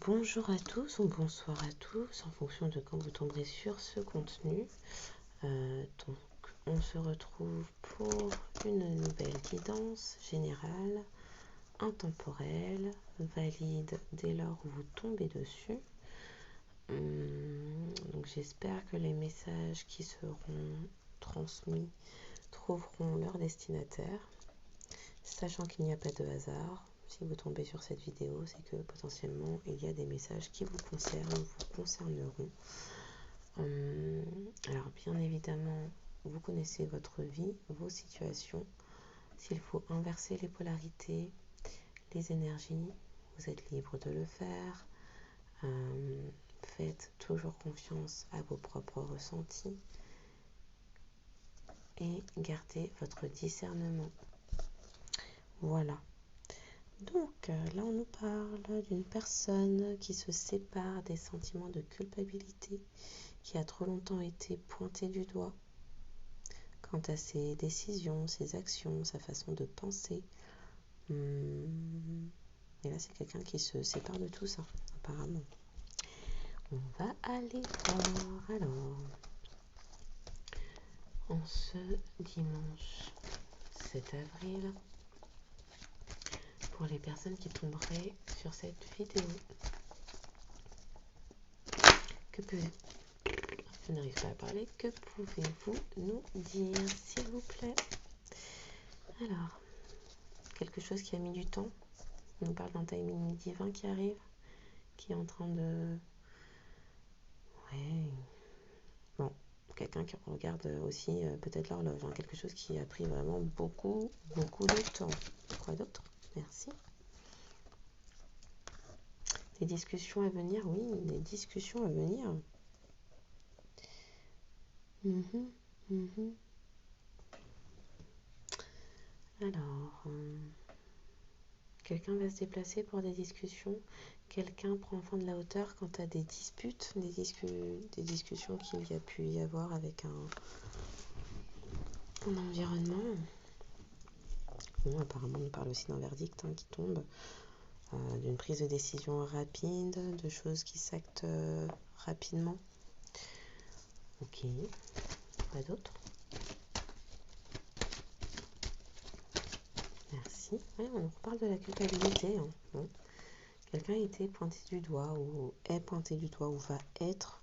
Bonjour à tous ou bonsoir à tous en fonction de quand vous tomberez sur ce contenu. Donc on se retrouve pour une nouvelle guidance générale, intemporelle, valide dès lors où vous tombez dessus. Donc j'espère que les messages qui seront transmis trouveront leur destinataire, sachant qu'il n'y a pas de hasard. Si vous tombez sur cette vidéo, c'est que potentiellement il y a des messages qui vous concernent ou vous concerneront. Alors bien évidemment, vous connaissez votre vie, vos situations. S'il faut inverser les polarités, les énergies, vous êtes libre de le faire. Faites toujours confiance à vos propres ressentis et gardez votre discernement. Voilà. Donc là on nous parle d'une personne qui se sépare des sentiments de culpabilité, qui a trop longtemps été pointée du doigt quant à ses décisions, ses actions, sa façon de penser. Et là c'est quelqu'un qui se sépare de tout ça apparemment. On va aller voir alors en ce dimanche 7 avril. Pour les personnes qui tomberaient sur cette vidéo, je n'arrive pas à parler, que pouvez-vous nous dire s'il vous plaît? Alors, quelque chose qui a mis du temps, on nous parle d'un timing divin qui arrive, qui est en train de... Ouais, bon, quelqu'un qui regarde aussi peut-être l'horloge, quelque chose qui a pris vraiment beaucoup de temps. Quoi d'autre? Merci. Des discussions à venir, oui, des discussions à venir. Alors, quelqu'un va se déplacer pour des discussions. Quelqu'un prend enfin de la hauteur quant à des disputes, des discussions qu'il y a pu y avoir avec un environnement. Bon, apparemment, on parle aussi d'un verdict qui tombe, d'une prise de décision rapide, de choses qui s'actent rapidement. Ok, quoi d'autre? Merci. Ouais, on parle de la culpabilité. Bon. Quelqu'un a été pointé du doigt ou est pointé du doigt ou va être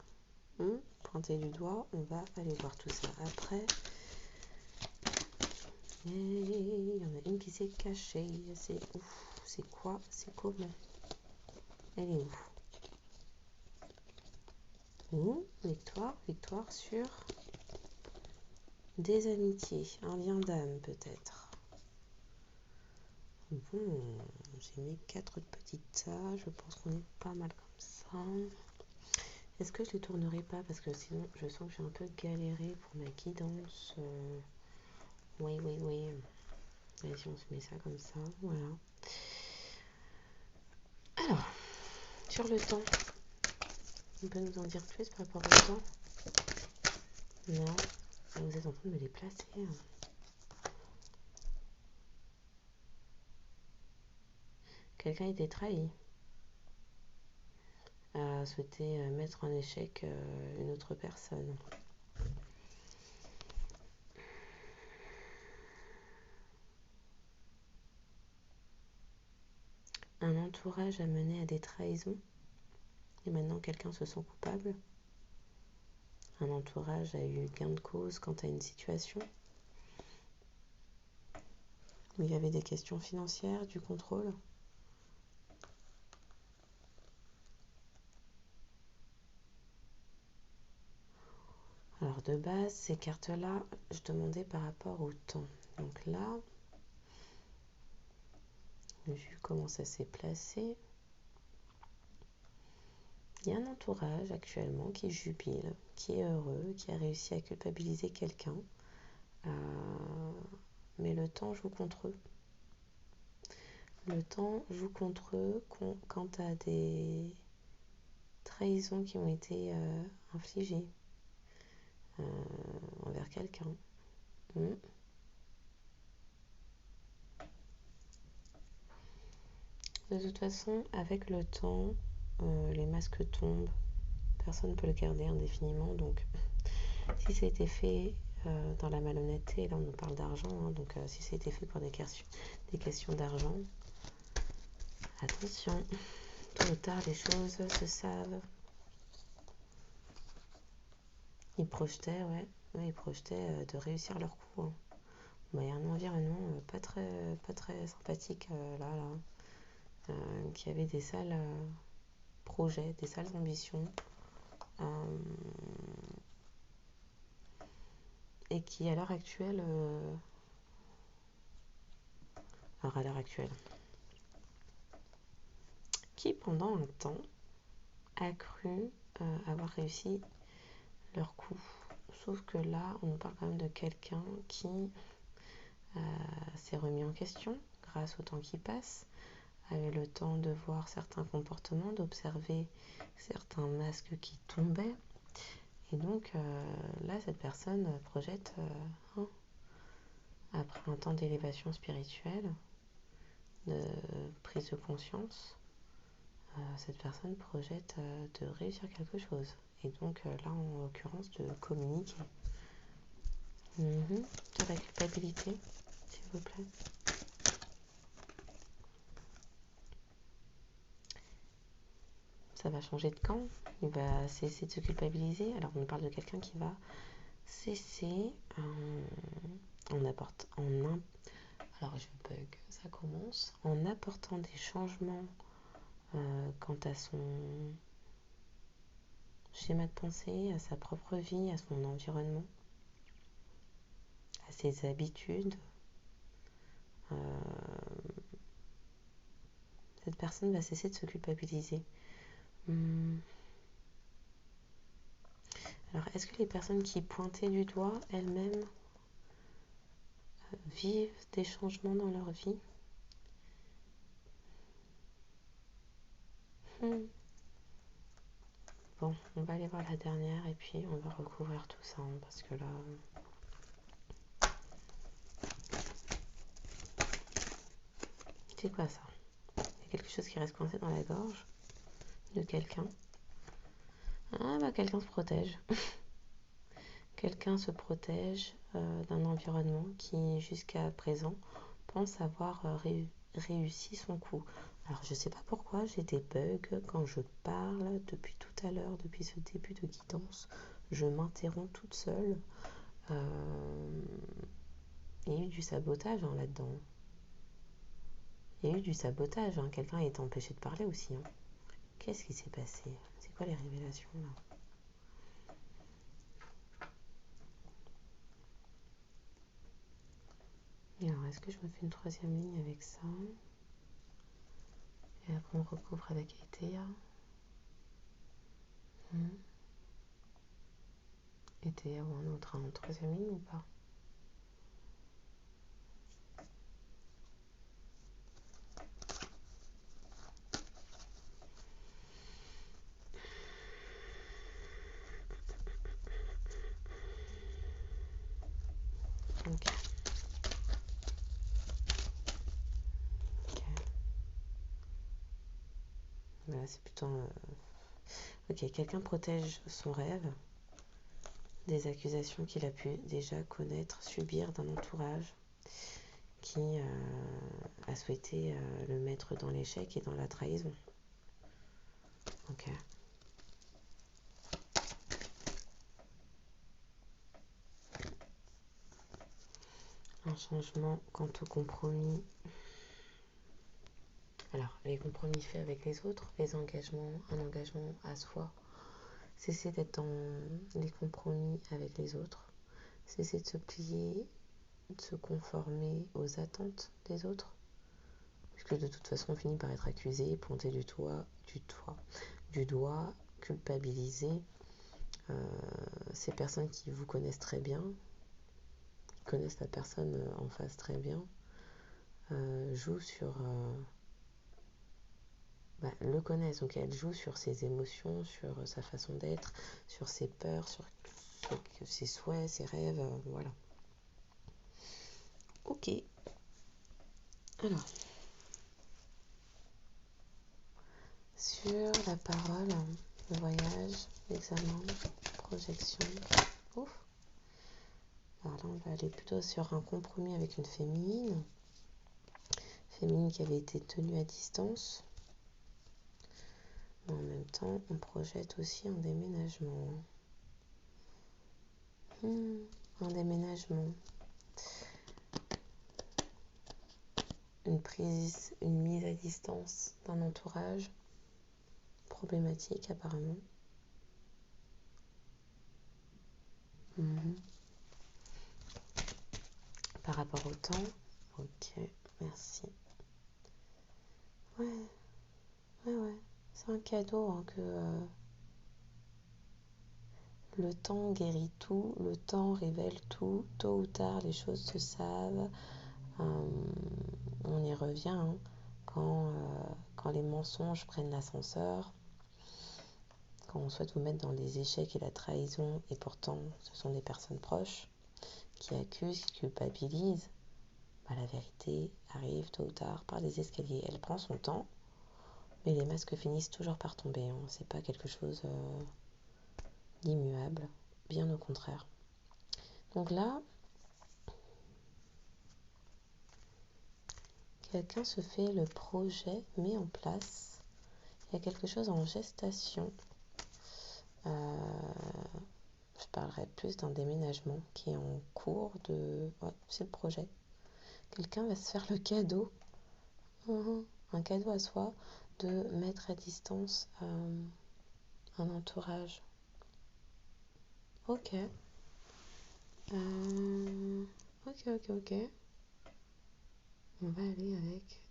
pointé du doigt. On va aller voir tout ça après. Et il y en a une qui s'est cachée. C'est ouf. C'est quoi? C'est comment? Elle est où? Victoire sur des amitiés. Un lien d'âme peut-être. Bon, j'ai mis 4 petites tas. Je pense qu'on est pas mal comme ça. Est-ce que je les tournerai pas? Parce que sinon, je sens que j'ai un peu galéré pour ma guidance. Oui. Vas-y, on se met ça comme ça. Voilà. Alors, sur le temps. On peut nous en dire plus par rapport au temps? Non. Vous êtes en train de me les placer. Quelqu'un a été trahi. A souhaité mettre en échec une autre personne. Un entourage a mené à des trahisons. Et maintenant, quelqu'un se sent coupable. Un entourage a eu gain de cause quant à une situation. Il y avait des questions financières, du contrôle. Alors de base, ces cartes-là, je demandais par rapport au temps. Donc là, vu comment ça s'est placé, il y a un entourage actuellement qui jubile, qui est heureux, qui a réussi à culpabiliser quelqu'un. Mais le temps joue contre eux. Le temps joue contre eux quant à des trahisons qui ont été infligées envers quelqu'un. De toute façon, avec le temps, les masques tombent, personne ne peut le garder indéfiniment, donc si ça a été fait dans la malhonnêteté, là on nous parle d'argent, hein, donc si ça a été fait pour des questions d'argent, attention, tôt ou tard les choses se savent. Ils projetaient, de réussir leur coup. Hein. Il y a un environnement pas très sympathique là, qui avait des sales projets, des sales ambitions, et qui à l'heure actuelle, qui pendant un temps a cru avoir réussi leur coup. Sauf que là, on nous parle quand même de quelqu'un qui s'est remis en question grâce au temps qui passe, a eu le temps de voir certains comportements, d'observer certains masques qui tombaient. Et donc là, cette personne projette, après un temps d'élévation spirituelle, de prise de conscience, cette personne projette de réussir quelque chose. Et donc là, en l'occurrence, de communiquer. De la culpabilité, s'il vous plaît. Ça va changer de camp. Il va cesser de se culpabiliser. Alors, on parle de quelqu'un qui va cesser alors, je bug, ça commence. En apportant des changements quant à son schéma de pensée, à sa propre vie, à son environnement, à ses habitudes. Cette personne va cesser de se culpabiliser. Alors, est-ce que les personnes qui pointaient du doigt elles-mêmes vivent des changements dans leur vie? Bon, on va aller voir la dernière et puis on va recouvrir tout ça, hein, parce que là... C'est quoi ça? Il y a quelque chose qui reste coincé dans la gorge de quelqu'un. Ah bah quelqu'un se protège. Quelqu'un se protège d'un environnement qui jusqu'à présent pense avoir réussi son coup. Alors je sais pas pourquoi j'ai des bugs quand je parle depuis tout à l'heure, depuis ce début de guidance. Je m'interromps toute seule. Il y a eu du sabotage là-dedans. Il y a eu du sabotage. Quelqu'un a été empêché de parler aussi. Qu'est-ce qui s'est passé? C'est quoi les révélations là? Alors, est-ce que je me fais une troisième ligne avec ça? Et après, on recouvre avec Etea. Etea ou un autre, en troisième ligne ou pas? Ok. Là, c'est plutôt... Ok, quelqu'un protège son rêve des accusations qu'il a pu déjà connaître, subir d'un entourage qui a souhaité le mettre dans l'échec et dans la trahison. Ok. Un changement quant au compromis. Alors, les compromis faits avec les autres, un engagement à soi. Cesser d'être dans les compromis avec les autres. Cesser de se plier, de se conformer aux attentes des autres. Puisque de toute façon, on finit par être accusé, pointé du doigt, culpabilisé. Ces personnes qui vous connaissent très bien, qui connaissent la personne en face très bien, jouent sur... le connaissent, donc elle joue sur ses émotions, sur sa façon d'être, sur ses peurs, sur ses souhaits, ses rêves, voilà. Ok. Alors, sur la parole, le voyage, l'examen, projection. Ouf. Alors là, on va aller plutôt sur un compromis avec une féminine. Féminine qui avait été tenue à distance. Mais en même temps, on projette aussi un déménagement. Un déménagement. Une mise à distance d'un entourage problématique apparemment. Par rapport au temps, ok, merci. Ouais, c'est un cadeau hein, que le temps guérit tout, le temps révèle tout, tôt ou tard les choses se savent. On y revient hein, quand les mensonges prennent l'ascenseur, quand on souhaite vous mettre dans les échecs et la trahison, et pourtant ce sont des personnes proches qui accusent, qui culpabilisent, la vérité arrive tôt ou tard par les escaliers. Elle prend son temps, mais les masques finissent toujours par tomber. Hein. C'est pas quelque chose d'immuable, bien au contraire. Donc là, quelqu'un se fait le projet, met en place. Il y a quelque chose en gestation. Je parlerai plus d'un déménagement qui est en cours de... Ouais, c'est le projet. Quelqu'un va se faire le cadeau, un cadeau à soi, de mettre à distance un entourage. Ok. Ok. On va aller avec.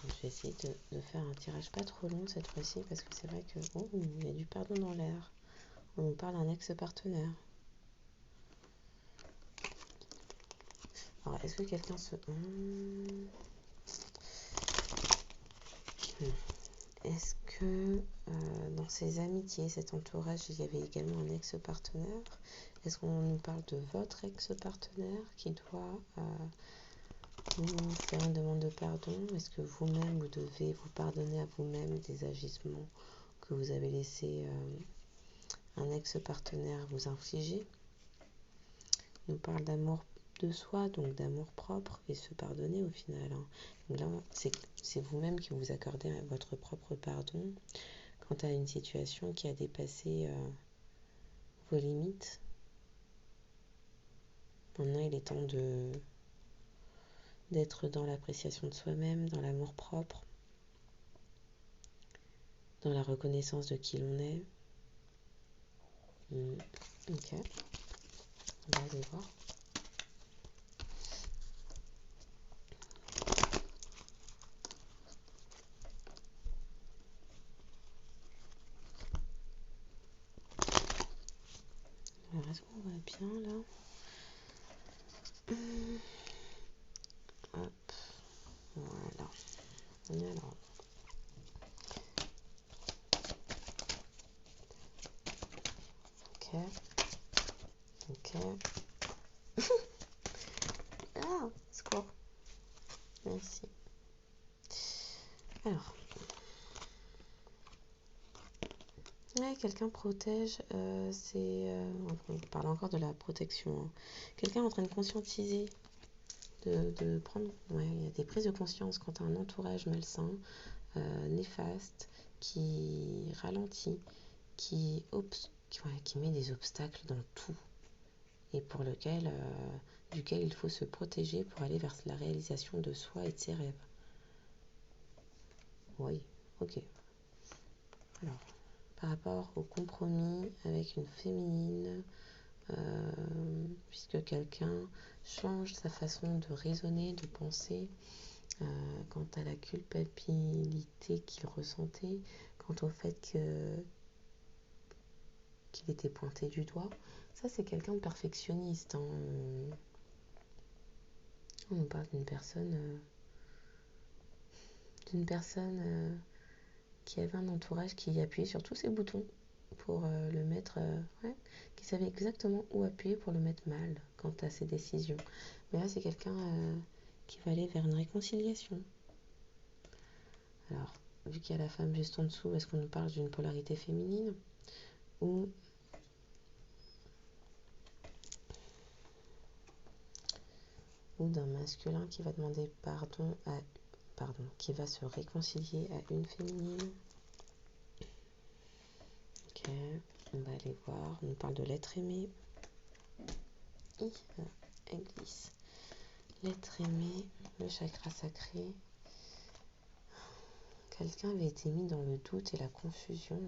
Je vais essayer de faire un tirage pas trop long cette fois-ci parce que c'est vrai que il y a du pardon dans l'air. On nous parle d'un ex-partenaire. Alors, est-ce que quelqu'un se... Est-ce que dans ses amitiés, cet entourage, il y avait également un ex-partenaire? Est-ce qu'on nous parle de votre ex-partenaire qui doit vous faire une demande de pardon? Est-ce que vous-même, vous devez vous pardonner à vous-même des agissements que vous avez laissé un ex-partenaire vous infliger? On nous parle d'amour de soi, donc d'amour propre, et se pardonner au final. Hein. Donc là, c'est vous-même qui vous accordez votre propre pardon quant à une situation qui a dépassé vos limites. Maintenant, il est temps d'être dans l'appréciation de soi-même, dans l'amour propre, dans la reconnaissance de qui l'on est. Ok, on va aller voir. Alors, est-ce qu'on va bien là? Hop, voilà. Alors. Ok. Ah, score. Merci. Alors. Ouais, quelqu'un protège, on parle encore de la protection. Hein. Quelqu'un est en train de conscientiser, de prendre... Ouais, il y a des prises de conscience quant à un entourage malsain, néfaste, qui ralentit, qui met des obstacles dans tout, et duquel il faut se protéger pour aller vers la réalisation de soi et de ses rêves. Oui, ok. Alors, par rapport au compromis avec une féminine, puisque quelqu'un change sa façon de raisonner, de penser quant à la culpabilité qu'il ressentait, quant au fait qu'il était pointé du doigt. Ça, c'est quelqu'un de perfectionniste. Hein. On nous parle d'une personne qui avait un entourage qui appuyait sur tous ses boutons pour le mettre... ouais, qui savait exactement où appuyer pour le mettre mal quant à ses décisions. Mais là, c'est quelqu'un qui va aller vers une réconciliation. Alors, vu qu'il y a la femme juste en dessous, est-ce qu'on nous parle d'une polarité féminine ou d'un masculin qui va demander pardon, qui va se réconcilier à une féminine? Ok, on va aller voir. On nous parle de l'être aimé. Elle glisse. L'être aimé, le chakra sacré. Quelqu'un avait été mis dans le doute et la confusion.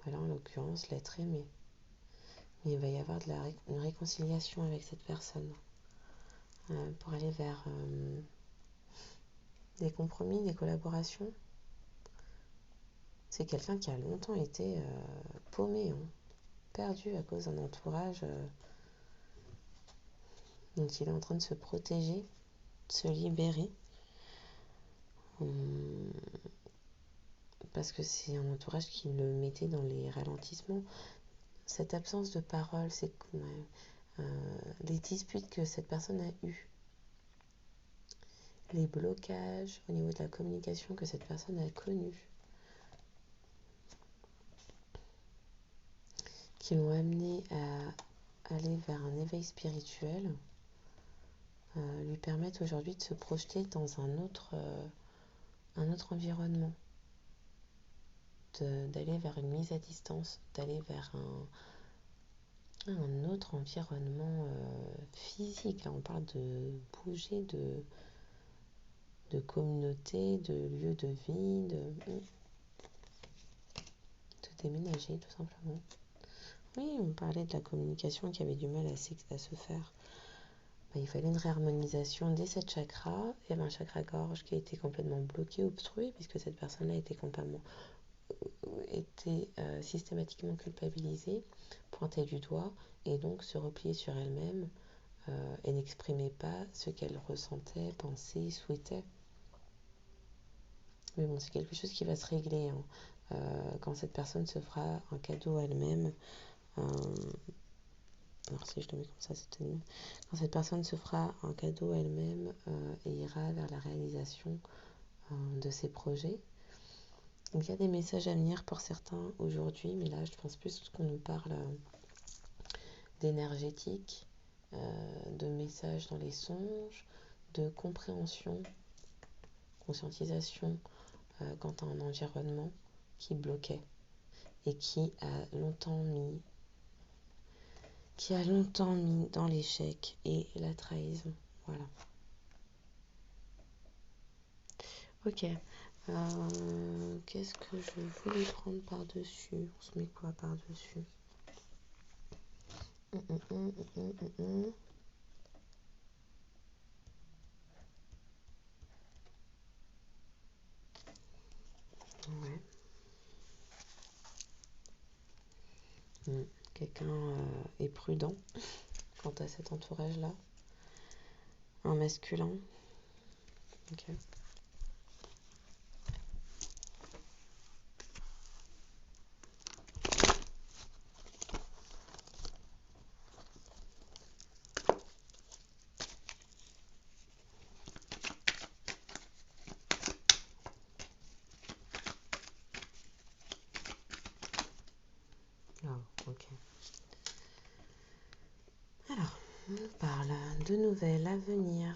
Voilà, en l'occurrence, l'être aimé. Mais il va y avoir une réconciliation avec cette personne pour aller vers des compromis, des collaborations. C'est quelqu'un qui a longtemps été paumé, perdu à cause d'un entourage dont il est en train de se protéger, de se libérer. Parce que c'est un entourage qui le mettait dans les ralentissements. Cette absence de parole, c'est les disputes que cette personne a eues, les blocages au niveau de la communication que cette personne a connus, qui l'ont amené à aller vers un éveil spirituel, lui permettent aujourd'hui de se projeter dans un autre environnement, d'aller vers une mise à distance, d'aller vers un autre environnement physique. Là, on parle de bouger, de communauté, de lieu de vie, de déménager tout simplement. Oui, on parlait de la communication qui avait du mal à se faire. Il fallait une réharmonisation des 7 chakras. Il y avait un chakra gorge qui a été complètement bloqué, obstrué, puisque cette personne-là était systématiquement culpabilisée, pointée du doigt, et donc se replier sur elle-même et n'exprimait pas ce qu'elle ressentait, pensait, souhaitait. Mais bon, c'est quelque chose qui va se régler quand cette personne se fera un cadeau à elle-même. Alors si je le mets comme ça, c'est mieux. Quand cette personne se fera un cadeau à elle-même et ira vers la réalisation de ses projets. Donc il y a des messages à venir pour certains aujourd'hui, mais là je pense plus qu'on nous parle d'énergétique, de messages dans les songes, de compréhension, conscientisation quant à un environnement qui bloquait et qui a longtemps mis dans l'échec et la trahison. Voilà. Ok. Qu'est-ce que je voulais prendre par-dessus? On se met quoi par-dessus? Ouais. Quelqu'un est prudent quant à cet entourage-là. Un masculin. Ok. Ok. Alors, on nous parle de nouvelles à venir.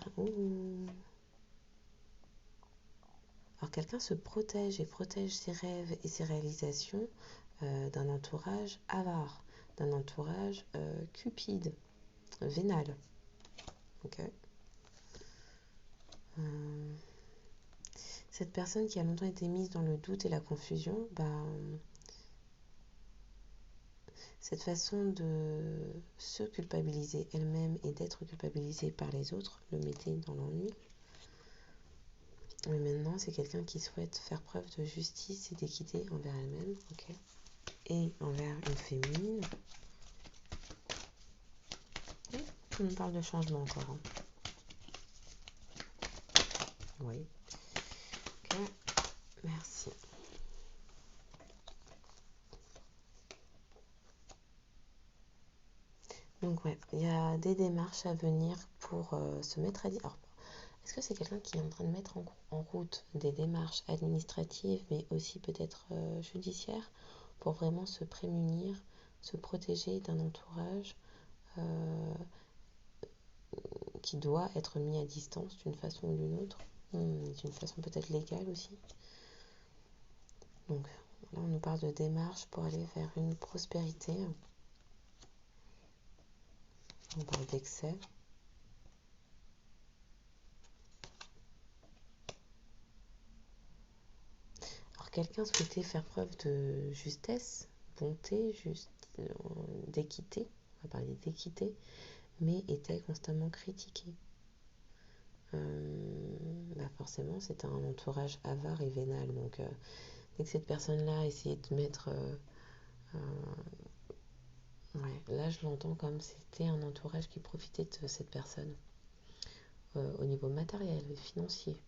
Alors, quelqu'un se protège et protège ses rêves et ses réalisations d'un entourage avare, d'un entourage cupide, vénal. Ok. Cette personne qui a longtemps été mise dans le doute et la confusion, cette façon de se culpabiliser elle-même et d'être culpabilisée par les autres le mettait dans l'ennui. Mais maintenant, c'est quelqu'un qui souhaite faire preuve de justice et d'équité envers elle-même, ok, et envers une féminine. Et on nous parle de changement encore. Oui. Ok, merci. Ouais, il y a des démarches à venir pour se mettre à dire. Est-ce que c'est quelqu'un qui est en train de mettre en route des démarches administratives, mais aussi peut-être judiciaires, pour vraiment se prémunir, se protéger d'un entourage euh, qui doit être mis à distance d'une façon ou d'une autre, d'une façon peut-être légale aussi. Donc là, on nous parle de démarches pour aller vers une prospérité. On parle d'excès. Alors quelqu'un souhaitait faire preuve de justesse, bonté, d'équité, on va parler d'équité, mais était constamment critiqué. Forcément, c'est un entourage avare et vénal. Donc, dès que cette personne-là essayait de mettre... ouais, là, je l'entends comme c'était un entourage qui profitait de cette personne. Au niveau matériel, financier.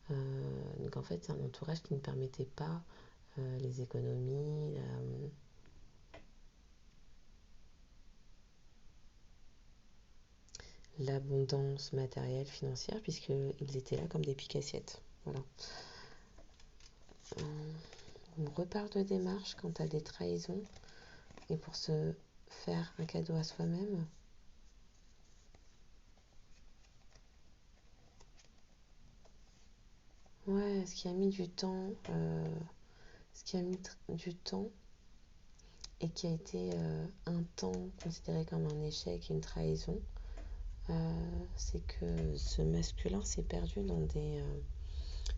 Donc, en fait, c'est un entourage qui ne permettait pas les économies, l'abondance matérielle, financière, puisqu'ils étaient là comme des piques-assiettes. Voilà. On reparle de démarche quant à des trahisons et pour se faire un cadeau à soi-même. Ouais, ce qui a mis du temps, et qui a été un temps considéré comme un échec et une trahison, c'est que ce masculin s'est perdu dans des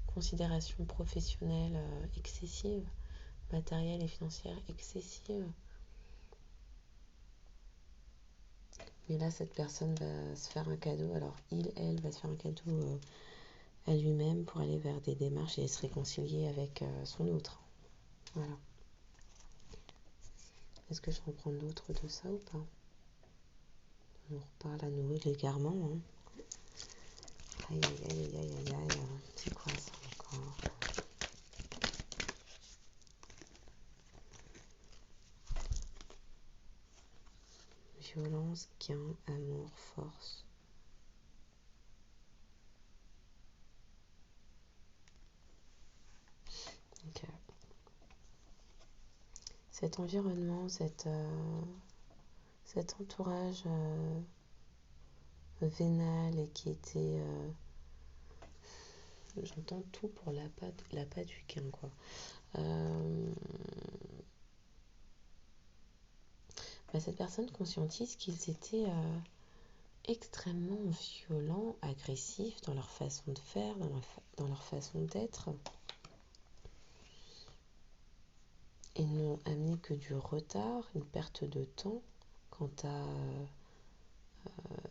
considérations professionnelles excessives, matérielles et financières excessives. Mais là, cette personne va se faire un cadeau. Alors, elle va se faire un cadeau à lui-même pour aller vers des démarches et se réconcilier avec son autre. Voilà. Est-ce que je reprends d'autres de ça ou pas? On reparle à nouveau de l'égarement. Hein. Aïe, aïe, aïe, aïe, aïe, aïe. C'est quoi ça encore? Violence, gain, amour, force. Ok. Cet environnement, cet entourage vénal et qui était... j'entends tout pour l'appât du gain, quoi. Cette personne conscientise qu'ils étaient extrêmement violents, agressifs dans leur façon de faire, dans leur façon d'être, et n'ont amené que du retard, une perte de temps quant à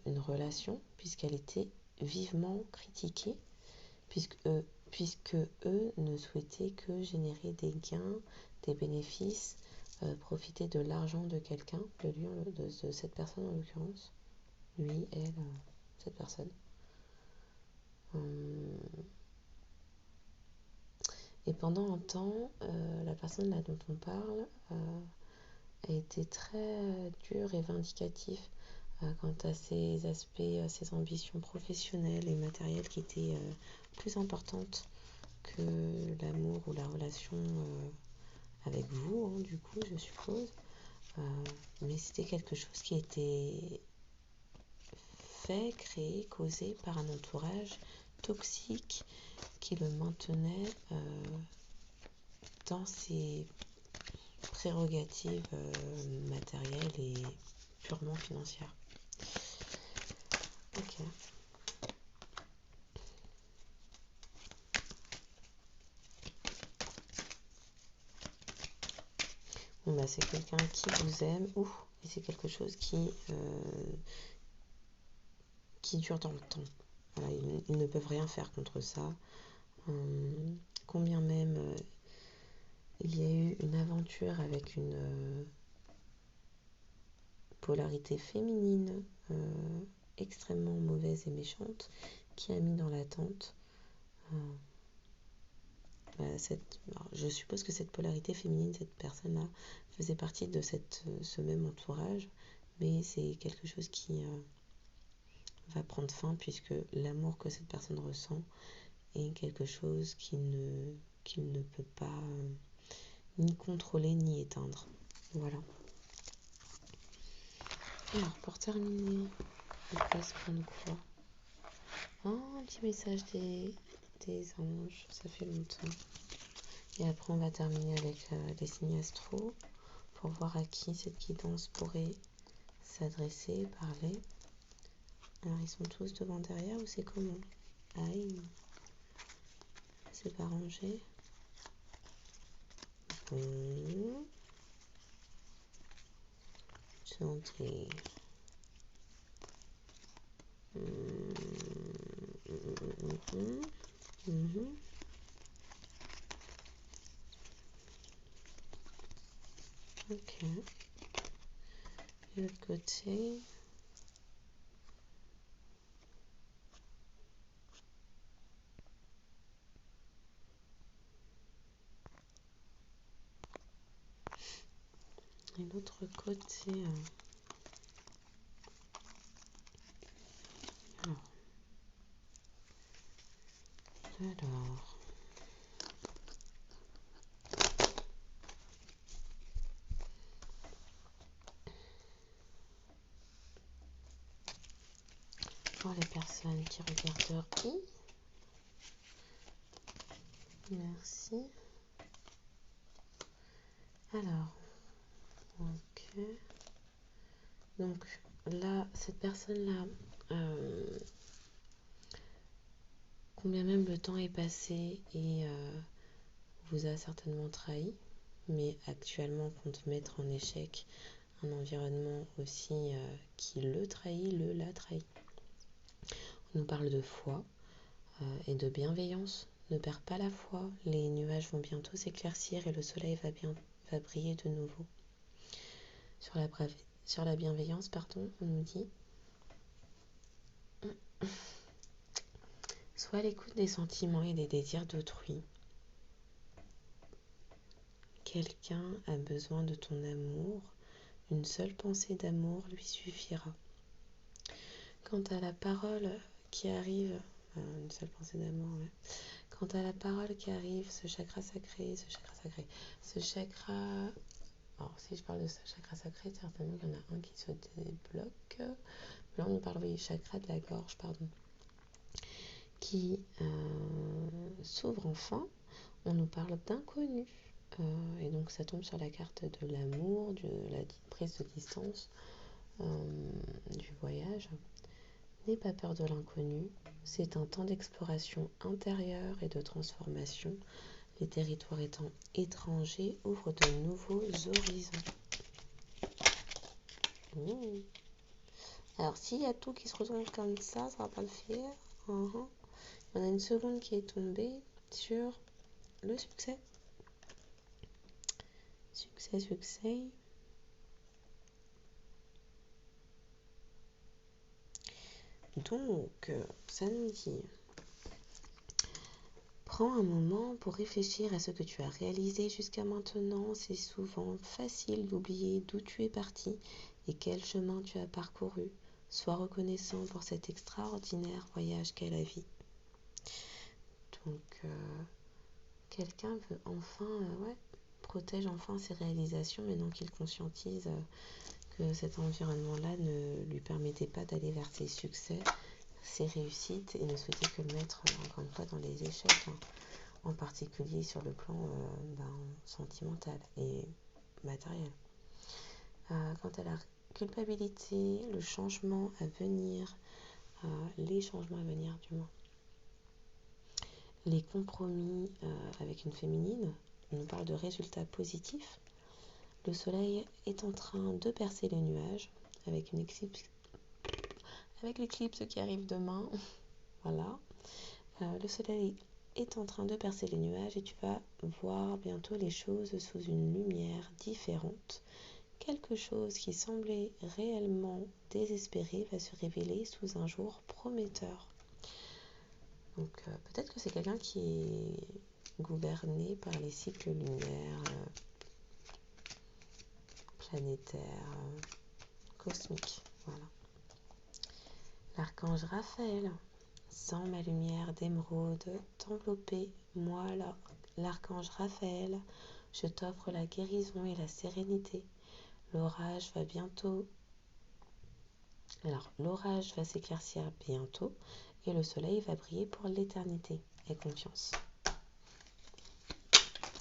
une relation, puisqu'elle était vivement critiquée, puisque eux ne souhaitaient que générer des gains, des bénéfices, profiter de l'argent de quelqu'un, de cette personne en l'occurrence, lui, elle, cette personne. Et pendant un temps, la personne là dont on parle a été très dure et vindicative quant à ses aspects, ses ambitions professionnelles et matérielles qui étaient plus importantes que l'amour ou la relation avec vous, hein, du coup, je suppose. Mais c'était quelque chose qui était fait, créé, causé par un entourage toxique qui le maintenait dans ses prérogatives matérielles et purement financières. Ok. Bon, c'est quelqu'un qui vous aime, et c'est quelque chose qui dure dans le temps. Voilà, ils ne peuvent rien faire contre ça. Combien même il y a eu une aventure avec une polarité féminine extrêmement mauvaise et méchante qui a mis dans l'attente je suppose que cette polarité féminine, cette personne-là, faisait partie de ce même entourage, mais c'est quelque chose qui va prendre fin puisque l'amour que cette personne ressent est quelque chose qu'il ne peut pas ni contrôler ni éteindre. Voilà. Alors, pour terminer, il passe pour nous quoi? Oh, un petit message des anges, ça fait longtemps. Et après, on va terminer avec les signes astro pour voir à qui cette guidance pourrait s'adresser, parler. Alors, ils sont tous devant, derrière ou c'est comment? Aïe, c'est pas rangé. Bon. Santé. Ok. De l'autre côté. Et l'autre côté. Alors. Pour les personnes qui regardent. Merci. Alors. Ok. Donc là, cette personne-là, combien même le temps est passé et vous a certainement trahi, mais actuellement compte mettre en échec un environnement aussi qui le trahit, l'a trahi. On nous parle de foi et de bienveillance. Ne perds pas la foi, les nuages vont bientôt s'éclaircir et le soleil va briller de nouveau. Sur la bienveillance, pardon, on nous dit sois à l'écoute des sentiments et des désirs d'autrui. Quelqu'un a besoin de ton amour, une seule pensée d'amour lui suffira. Quant à la parole qui arrive, une seule pensée d'amour, ouais. Quant à la parole qui arrive, ce chakra sacré, alors si je parle de ce chakra sacré, certainement qu'il y en a un qui se débloque. Là, on parle, oui, chakra de la gorge, pardon. Qui s'ouvre enfin. On nous parle d'inconnu. Et donc, ça tombe sur la carte de l'amour, de la prise de distance, du voyage. N'aie pas peur de l'inconnu. C'est un temps d'exploration intérieure et de transformation. Les territoires étant étrangers ouvrent de nouveaux horizons. Alors, s'il y a tout qui se retourne comme ça va pas le faire. Il y en a une seconde qui est tombée sur le succès. Succès. Donc, ça nous dit, prends un moment pour réfléchir à ce que tu as réalisé jusqu'à maintenant. C'est souvent facile d'oublier d'où tu es parti et quel chemin tu as parcouru. Sois reconnaissant pour cet extraordinaire voyage qu'est la vie. Donc, quelqu'un veut enfin, protège enfin ses réalisations, mais non qu'il conscientise que cet environnement-là ne lui permettait pas d'aller vers ses succès, ses réussites, et ne souhaitait que le mettre, encore une fois, dans les échecs, en particulier sur le plan sentimental et matériel. Quant à la culpabilité, le changement à venir, les changements à venir du moins, les compromis avec une féminine, on nous parle de résultats positifs. Le soleil est en train de percer les nuages avec l'éclipse qui arrive demain. Voilà. Le soleil est en train de percer les nuages et tu vas voir bientôt les choses sous une lumière différente. Quelque chose qui semblait réellement désespéré va se révéler sous un jour prometteur. Donc peut-être que c'est quelqu'un qui est gouverné par les cycles lunaires, planétaires, cosmique. Voilà. L'archange Raphaël, sans ma lumière d'émeraude t'envelopper, moi, l'archange Raphaël, je t'offre la guérison et la sérénité. L'orage va bientôt. Alors, l'orage va s'éclaircir bientôt et le soleil va briller pour l'éternité. Aie confiance.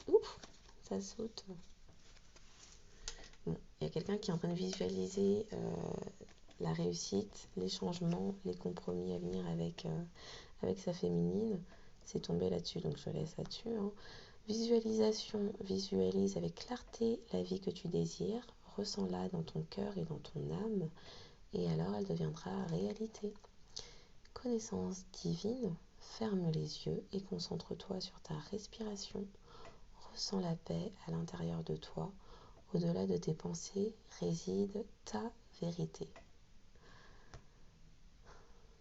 Ouf, ça saute. Bon, il y a quelqu'un qui est en train de visualiser la réussite, les changements, les compromis à venir avec sa féminine. C'est tombé là-dessus, donc je laisse là-dessus. Hein. Visualisation, visualise avec clarté la vie que tu désires. Ressens-la dans ton cœur et dans ton âme. Et alors elle deviendra réalité. Connaissance divine, ferme les yeux et concentre-toi sur ta respiration. Ressens la paix à l'intérieur de toi. Au-delà de tes pensées réside ta vérité.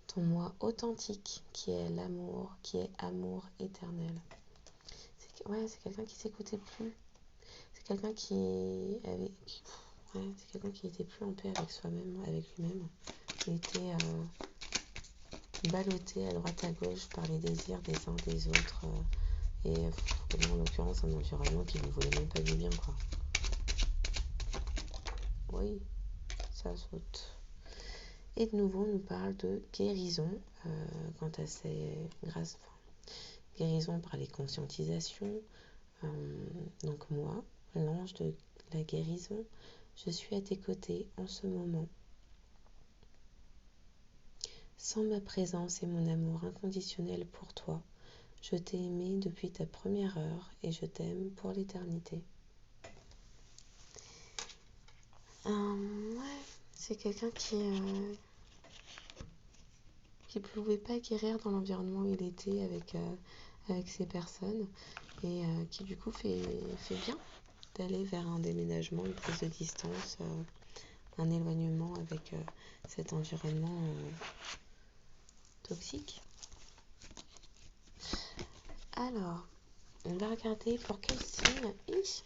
Ton moi authentique qui est l'amour, qui est amour éternel. C'est quelqu'un qui s'écoutait plus. C'est quelqu'un qui était plus en paix avec soi-même, avec lui-même. Il était ballotté à droite à gauche par les désirs des uns des autres. Et en l'occurrence, un environnement qui ne voulait même pas du bien, quoi. Oui, ça saute. Et de nouveau, on nous parle de guérison quant à ces grâces. Guérison par les conscientisations. Donc moi, l'ange de la guérison, je suis à tes côtés en ce moment. Sans ma présence et mon amour inconditionnel pour toi, je t'ai aimé depuis ta première heure et je t'aime pour l'éternité. C'est quelqu'un qui ne pouvait pas guérir dans l'environnement où il était avec ces personnes et qui du coup fait bien d'aller vers un déménagement, une prise de distance, un éloignement avec cet environnement toxique. Alors, on va regarder pour quel signe.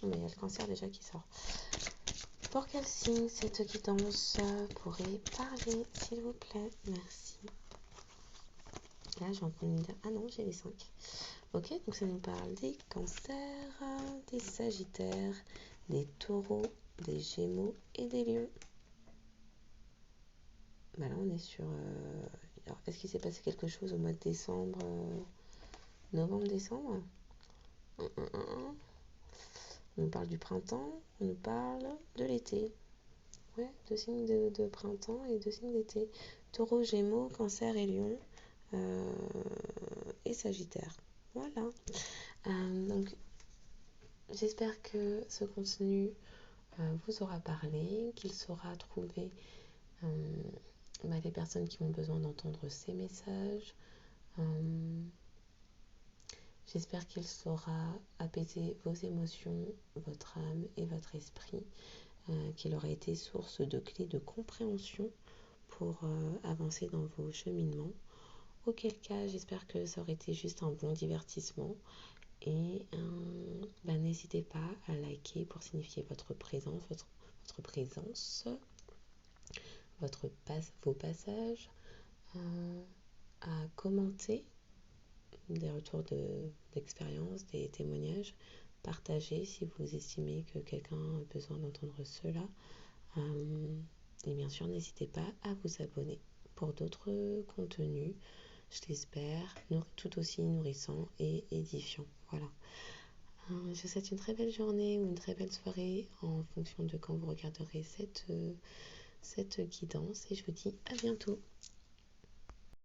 Mais il y a le cancer déjà qui sort. Pour quel signe cette guidance pourrait parler, s'il vous plaît? Merci. Là, j'en prends une. Ah non, j'ai les 5. Ok, donc ça nous parle des cancers, des sagittaires, des taureaux, des gémeaux et des lions. Bah là, on est sur... Alors, est-ce qu'il s'est passé quelque chose au mois de décembre, novembre-décembre? On nous parle du printemps, on nous parle de l'été. Ouais, 2 signes de printemps et 2 signes d'été. Taureau, gémeaux, cancer et lion et sagittaire. Voilà. Donc, j'espère que ce contenu vous aura parlé, qu'il saura trouver les personnes qui ont besoin d'entendre ces messages. J'espère qu'il saura apaiser vos émotions, votre âme et votre esprit, qu'il aura été source de clés de compréhension pour avancer dans vos cheminements. Auquel cas, j'espère que ça aurait été juste un bon divertissement. Et n'hésitez pas à liker pour signifier votre présence, vos passages, à commenter des retours d'expérience, des témoignages, partager si vous estimez que quelqu'un a besoin d'entendre cela. Et bien sûr, n'hésitez pas à vous abonner pour d'autres contenus, je l'espère, tout aussi nourrissants et édifiants. Voilà. Je vous souhaite une très belle journée ou une très belle soirée en fonction de quand vous regarderez cette guidance et je vous dis à bientôt.